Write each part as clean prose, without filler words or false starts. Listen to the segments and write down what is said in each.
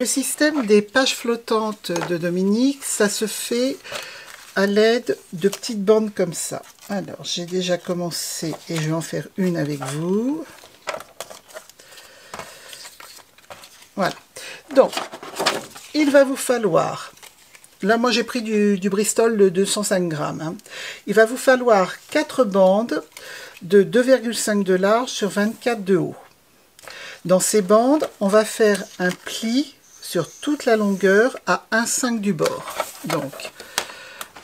Le système des pages flottantes de Dominique, ça se fait à l'aide de petites bandes comme ça. Alors, j'ai déjà commencé et je vais en faire une avec vous. Voilà. Donc, il va vous falloir, là moi j'ai pris du Bristol de 205 grammes, hein. Il va vous falloir 4 bandes de 2,5 de large sur 24 de haut. Dans ces bandes, on va faire un pli sur toute la longueur à 1,5 du bord. Donc,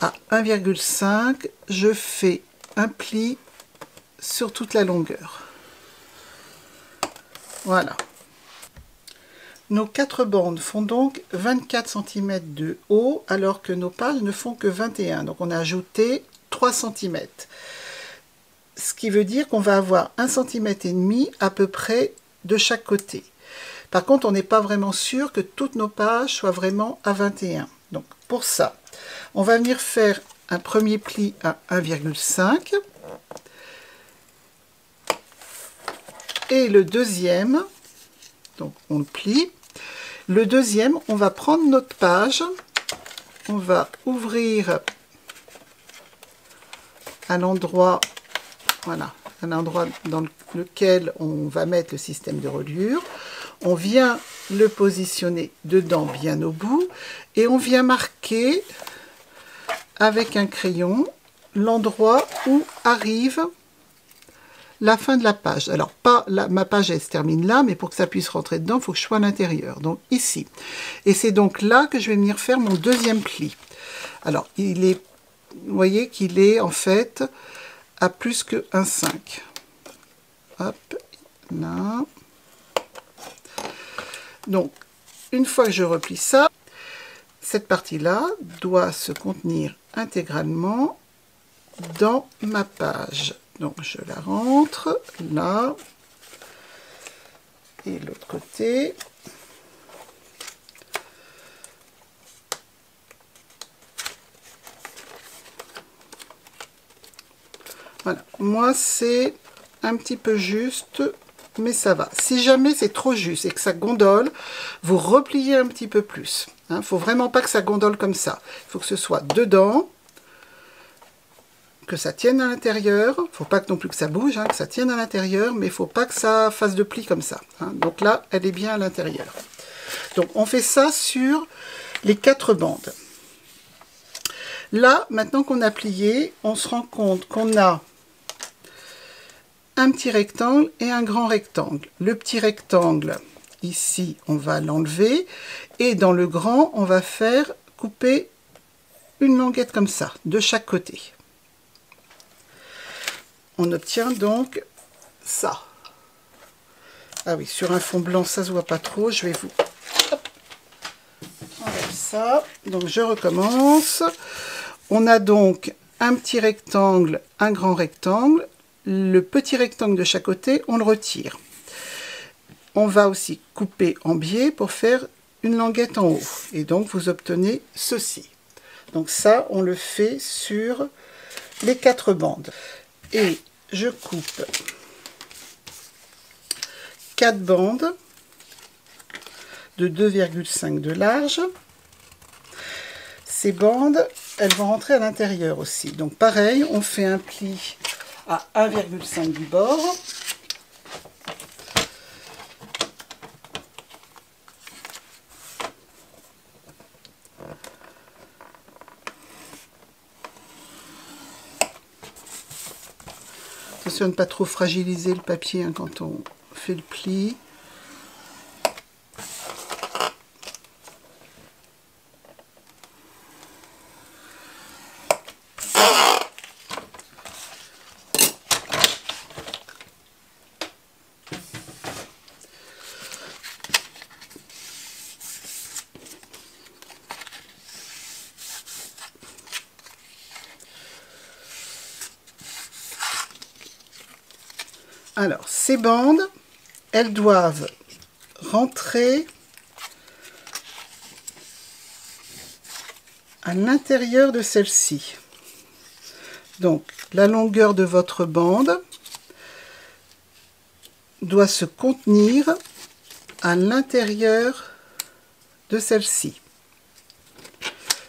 à 1,5, je fais un pli sur toute la longueur. Voilà. Nos 4 bandes font donc 24 cm de haut, alors que nos pages ne font que 21. Donc on a ajouté 3 cm. Ce qui veut dire qu'on va avoir 1,5 cm à peu près de chaque côté. Par contre, on n'est pas vraiment sûr que toutes nos pages soient vraiment à 21. Donc pour ça, on va venir faire un premier pli à 1,5. Et le deuxième, donc on le plie. Le deuxième, on va prendre notre page, on va ouvrir à l'endroit, voilà, à l'endroit dans lequel on va mettre le système de reliure. On vient le positionner dedans bien au bout et on vient marquer avec un crayon l'endroit où arrive la fin de la page. Alors, pas là, ma page elle se termine là, mais pour que ça puisse rentrer dedans, il faut que je sois à l'intérieur. Donc ici. Et c'est donc là que je vais venir faire mon deuxième pli. Alors, il est, vous voyez qu'il est en fait à plus que 1,5. Hop, là. Donc, une fois que je replie ça, cette partie-là doit se contenir intégralement dans ma page. Donc je la rentre là et l'autre côté. Voilà, moi c'est un petit peu juste, mais ça va. Si jamais c'est trop juste et que ça gondole, vous repliez un petit peu plus. Il ne faut vraiment pas que ça gondole comme ça. Il faut que ce soit dedans, que ça tienne à l'intérieur. Il ne faut pas non plus que ça bouge, hein, que ça tienne à l'intérieur, mais il ne faut pas que ça fasse de plis comme ça. Hein. Donc là, elle est bien à l'intérieur. Donc on fait ça sur les 4 bandes. Là, maintenant qu'on a plié, on se rend compte qu'on a un petit rectangle et un grand rectangle. Le petit rectangle, ici, on va l'enlever. Et dans le grand, on va faire couper une languette comme ça, de chaque côté. On obtient donc ça. Ah oui, sur un fond blanc, ça se voit pas trop. Je vais vous... Hop, enlève ça. Donc je recommence. On a donc un petit rectangle, un grand rectangle. Le petit rectangle de chaque côté, on le retire. On va aussi couper en biais pour faire une languette en haut. Et donc vous obtenez ceci. Donc ça, on le fait sur les 4 bandes. Et je coupe 4 bandes de 2,5 de large. Ces bandes, elles vont rentrer à l'intérieur aussi. Donc pareil, on fait un pli à 1,5 du bord. Attention à ne pas trop fragiliser le papier hein, quand on fait le pli. Alors, ces bandes, elles doivent rentrer à l'intérieur de celle-ci. Donc, la longueur de votre bande doit se contenir à l'intérieur de celle-ci.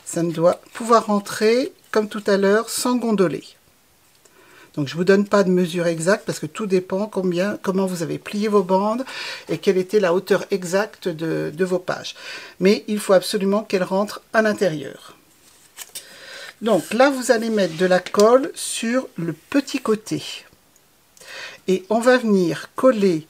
Ça ne doit pouvoir rentrer comme tout à l'heure sans gondoler. Donc je ne vous donne pas de mesure exacte parce que tout dépend comment vous avez plié vos bandes et quelle était la hauteur exacte de vos pages. Mais il faut absolument qu'elles rentrent à l'intérieur. Donc là vous allez mettre de la colle sur le petit côté. Et on va venir coller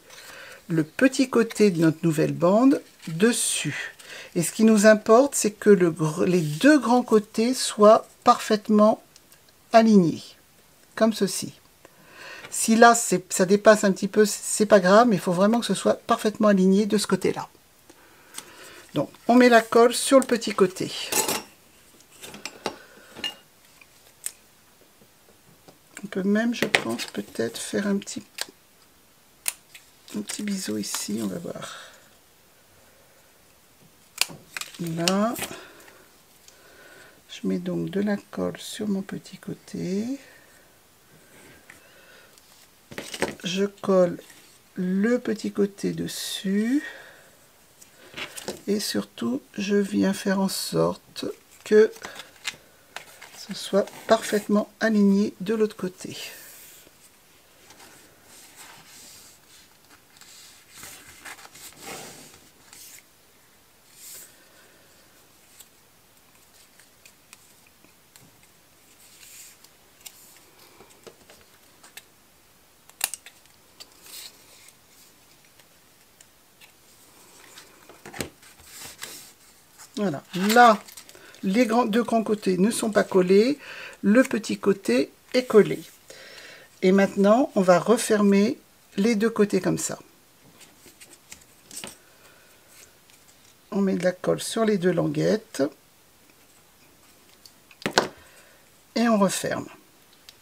le petit côté de notre nouvelle bande dessus. Et ce qui nous importe, c'est que les deux grands côtés soient parfaitement alignés, comme ceci. Si là, ça dépasse un petit peu, c'est pas grave, mais il faut vraiment que ce soit parfaitement aligné de ce côté-là. Donc, on met la colle sur le petit côté. On peut même, je pense, peut-être faire un petit biseau ici, on va voir. Là, je mets donc de la colle sur mon petit côté. Je colle le petit côté dessus. Et surtout, je viens faire en sorte que ce soit parfaitement aligné de l'autre côté. Voilà, là, les deux grands côtés ne sont pas collés, le petit côté est collé. Et maintenant, on va refermer les deux côtés comme ça. On met de la colle sur les deux languettes et on referme.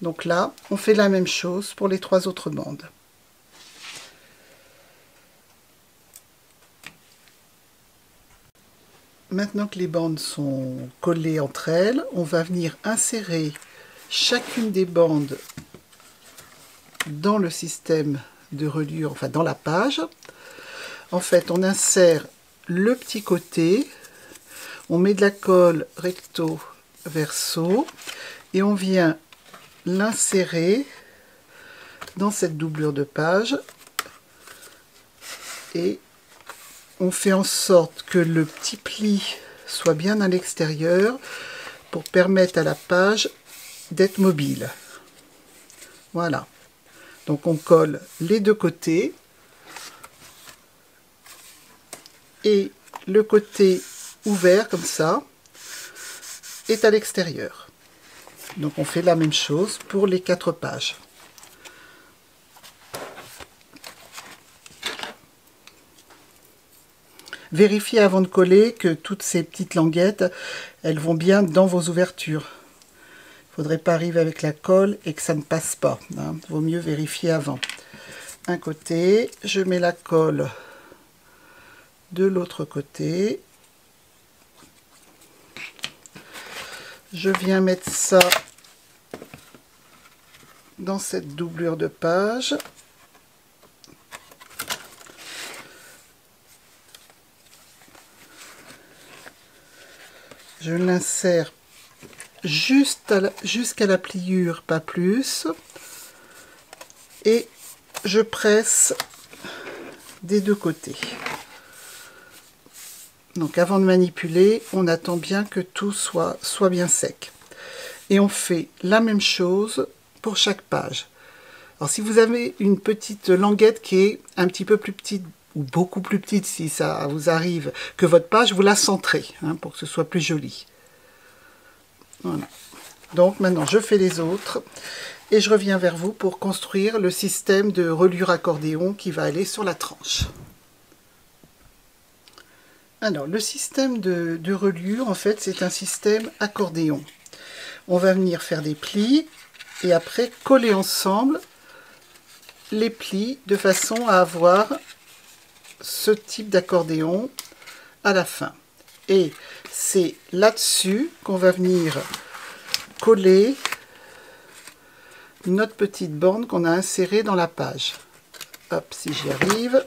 Donc là, on fait la même chose pour les trois autres bandes. Maintenant que les bandes sont collées entre elles, on va venir insérer chacune des bandes dans le système de reliure, enfin dans la page. En fait, on insère le petit côté, on met de la colle recto verso et on vient l'insérer dans cette doublure de page et on fait en sorte que le petit pli soit bien à l'extérieur pour permettre à la page d'être mobile. Voilà. Donc on colle les deux côtés et le côté ouvert comme ça est à l'extérieur. Donc on fait la même chose pour les 4 pages. Vérifiez avant de coller que toutes ces petites languettes, elles vont bien dans vos ouvertures. Il ne faudrait pas arriver avec la colle et que ça ne passe pas. Hein. Vaut mieux vérifier avant. Un côté, je mets la colle de l'autre côté. Je viens mettre ça dans cette doublure de page. Je l'insère jusqu'à la pliure, pas plus. Et je presse des deux côtés. Donc avant de manipuler, on attend bien que tout soit bien sec. Et on fait la même chose pour chaque page. Alors si vous avez une petite languette qui est un petit peu plus petite, ou beaucoup plus petite si ça vous arrive, que votre page, vous la centrez, hein, pour que ce soit plus joli. Voilà. Donc maintenant je fais les autres et je reviens vers vous pour construire le système de reliure accordéon qui va aller sur la tranche. Alors le système de reliure, en fait, c'est un système accordéon. On va venir faire des plis et après coller ensemble les plis de façon à avoir ce type d'accordéon à la fin. Et c'est là-dessus qu'on va venir coller notre petite bande qu'on a insérée dans la page. Hop, si j'y arrive,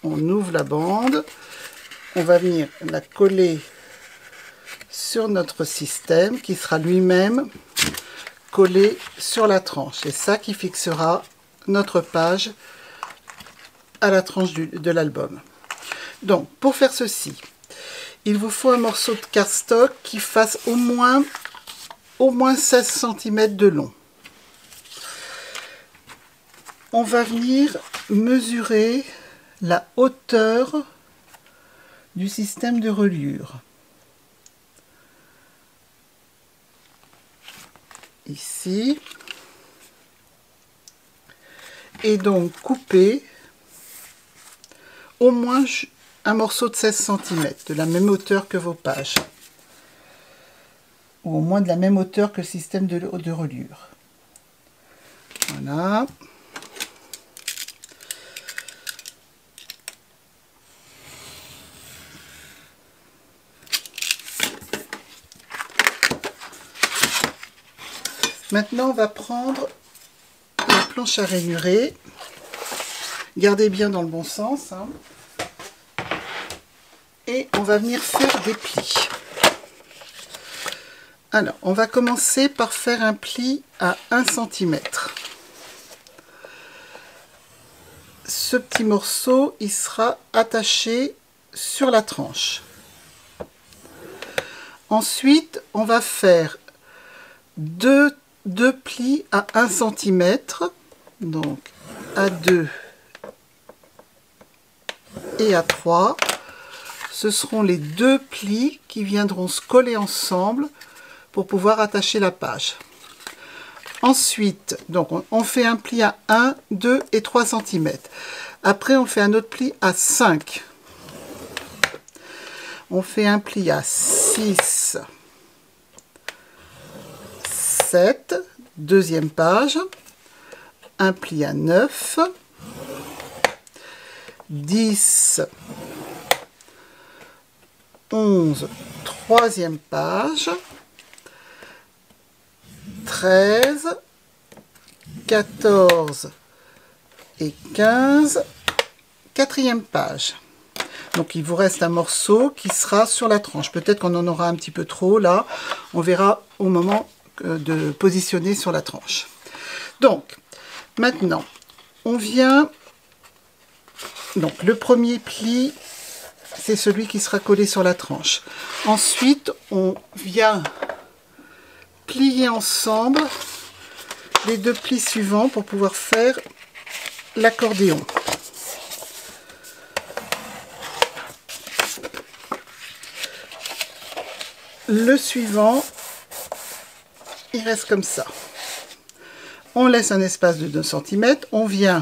on ouvre la bande, on va venir la coller sur notre système qui sera lui-même collé sur la tranche. C'est ça qui fixera notre page à la tranche de l'album. Donc, pour faire ceci, il vous faut un morceau de cardstock qui fasse au moins 16 cm de long. On va venir mesurer la hauteur du système de reliure. Ici. Et donc couper au moins un morceau de 16 cm, de la même hauteur que vos pages. Ou au moins de la même hauteur que le système de reliure. Voilà. Maintenant, on va prendre la planche à rainurer. Gardez bien dans le bon sens. Hein. Et on va venir faire des plis. Alors, on va commencer par faire un pli à 1 cm. Ce petit morceau, il sera attaché sur la tranche. Ensuite, on va faire deux plis à 1 cm. Donc, à 2 et à 3. Ce seront les deux plis qui viendront se coller ensemble pour pouvoir attacher la page. Ensuite, donc on fait un pli à 1, 2 et 3 cm. Après, on fait un autre pli à 5. On fait un pli à 6, 7, deuxième page. Un pli à 9, 10, 11, troisième page, 13, 14 et 15, quatrième page. Donc il vous reste un morceau qui sera sur la tranche. Peut-être qu'on en aura un petit peu trop là. On verra au moment de positionner sur la tranche. Donc maintenant, on vient... Donc le premier pli, c'est celui qui sera collé sur la tranche. Ensuite, on vient plier ensemble les deux plis suivants pour pouvoir faire l'accordéon. Le suivant, il reste comme ça. On laisse un espace de 2 cm. On vient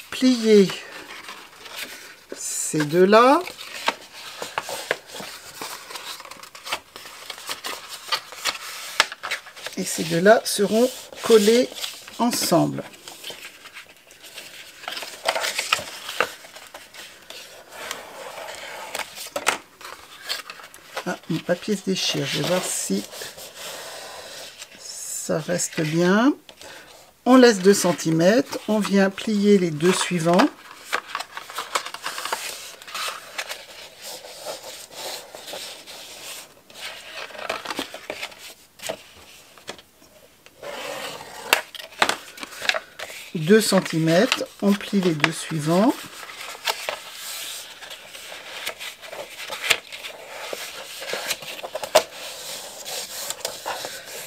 plier ces deux-là. Et ces deux-là seront collés ensemble. Ah, mon papier se déchire. Je vais voir si ça reste bien. On laisse 2 cm. On vient plier les deux suivants. Deux centimètres, on plie les deux suivants.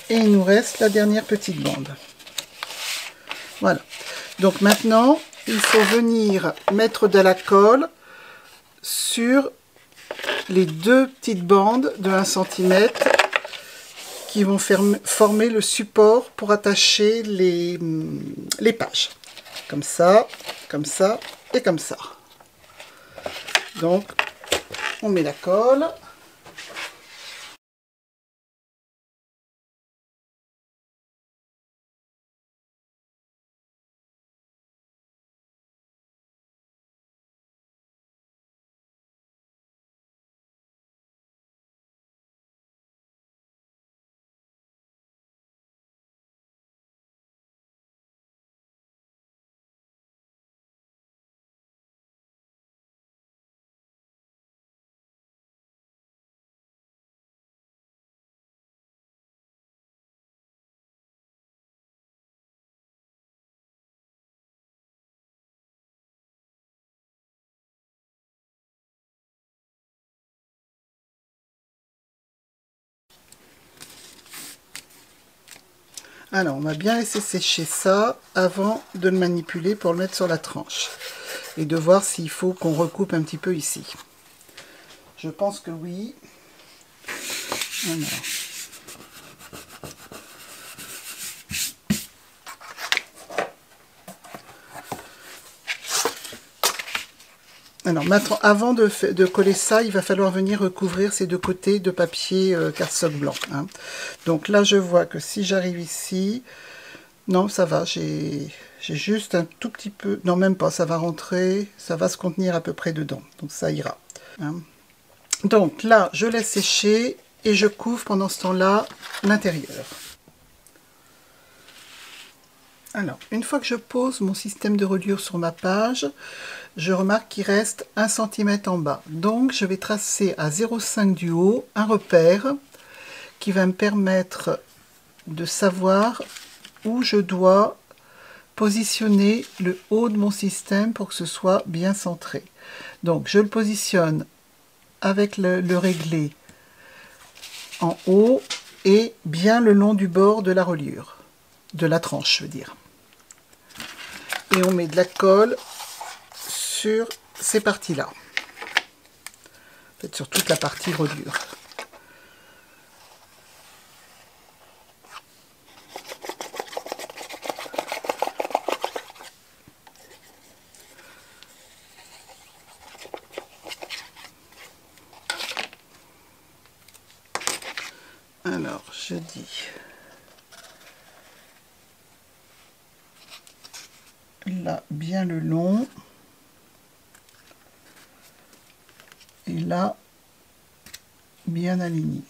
Et il nous reste la dernière petite bande. Voilà. Donc maintenant, il faut venir mettre de la colle sur les deux petites bandes de 1 cm qui vont former le support pour attacher les pages. Comme ça et comme ça. Donc, on met la colle. Alors, on va bien laisser sécher ça avant de le manipuler pour le mettre sur la tranche. Et de voir s'il faut qu'on recoupe un petit peu ici. Je pense que oui. Alors maintenant, avant de coller ça, il va falloir venir recouvrir ces deux côtés de papier cardstock blanc. Hein. Donc là, je vois que si j'arrive ici, non, ça va, j'ai juste un tout petit peu, non même pas, ça va rentrer, ça va se contenir à peu près dedans, donc ça ira. Hein. Donc là, je laisse sécher et je couvre pendant ce temps-là l'intérieur. Alors, une fois que je pose mon système de reliure sur ma page, je remarque qu'il reste 1 cm en bas. Donc, je vais tracer à 0,5 du haut un repère qui va me permettre de savoir où je dois positionner le haut de mon système pour que ce soit bien centré. Donc, je le positionne avec le réglé en haut et bien le long du bord de la reliure, de la tranche, je veux dire. Et on met de la colle sur ces parties-là. En fait, sur toute la partie reliure. Alors, je dis là bien le long et là bien aligné.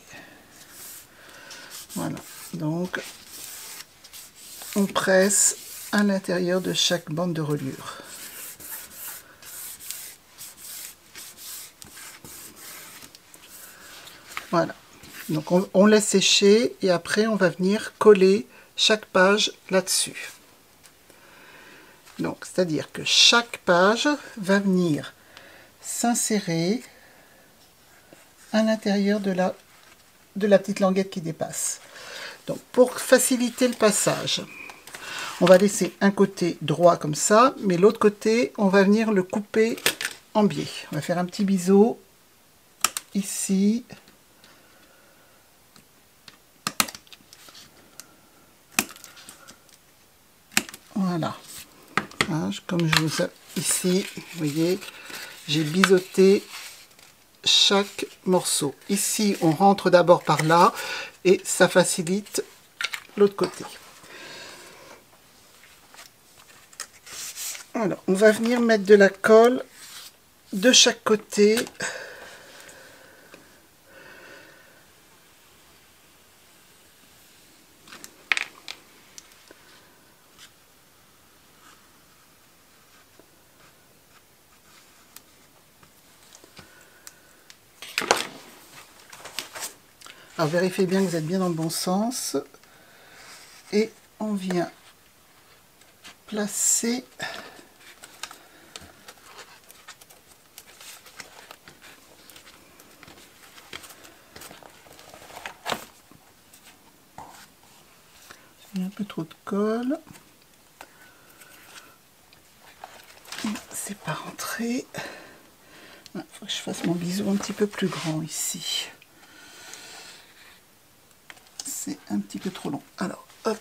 Voilà, donc on presse à l'intérieur de chaque bande de reliure. Voilà, donc on laisse sécher et après on va venir coller chaque page là-dessus. Donc, c'est-à-dire que chaque page va venir s'insérer à l'intérieur de la petite languette qui dépasse. Donc, pour faciliter le passage, on va laisser un côté droit comme ça, mais l'autre côté, on va venir le couper en biais. On va faire un petit biseau ici. Voilà. Hein, comme je vous ai ici, vous voyez, j'ai biseauté chaque morceau. Ici, on rentre d'abord par là et ça facilite l'autre côté. Alors, on va venir mettre de la colle de chaque côté. Alors vérifiez bien que vous êtes bien dans le bon sens. Et on vient placer un peu trop de colle. C'est pas rentré. Il faut que je fasse mon bisou un petit peu plus grand ici. C'est un petit peu trop long. Alors, hop.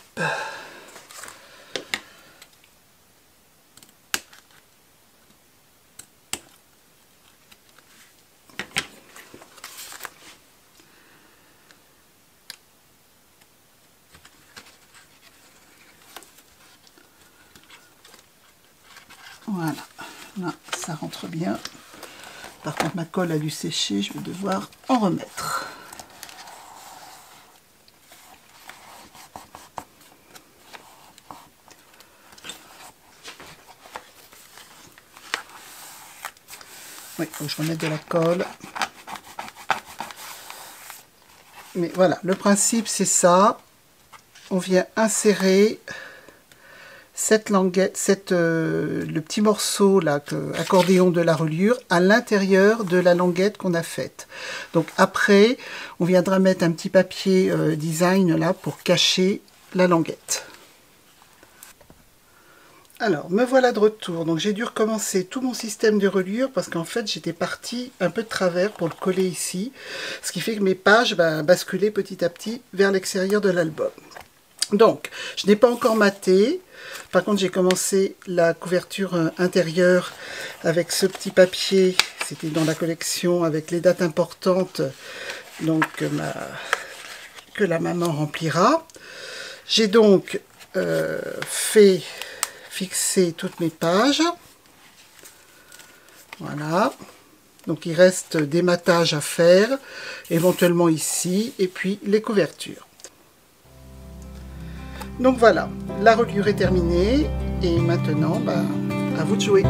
Voilà, là, ça rentre bien. Par contre, ma colle a dû sécher, je vais devoir en remettre. Oui, il faut que je remette de la colle. Mais voilà, le principe c'est ça. On vient insérer cette languette, le petit morceau là, accordéon de la reliure, à l'intérieur de la languette qu'on a faite. Donc après, on viendra mettre un petit papier design là pour cacher la languette. Alors, me voilà de retour. Donc j'ai dû recommencer tout mon système de reliure parce qu'en fait j'étais partie un peu de travers pour le coller ici. Ce qui fait que mes pages basculaient petit à petit vers l'extérieur de l'album. Donc, je n'ai pas encore maté. Par contre, j'ai commencé la couverture intérieure avec ce petit papier. C'était dans la collection avec les dates importantes donc, que la maman remplira. J'ai donc fait fixer toutes mes pages. Voilà. Donc il reste des matages à faire, éventuellement ici, et puis les couvertures. Donc voilà, la reliure est terminée, et maintenant, à vous de jouer.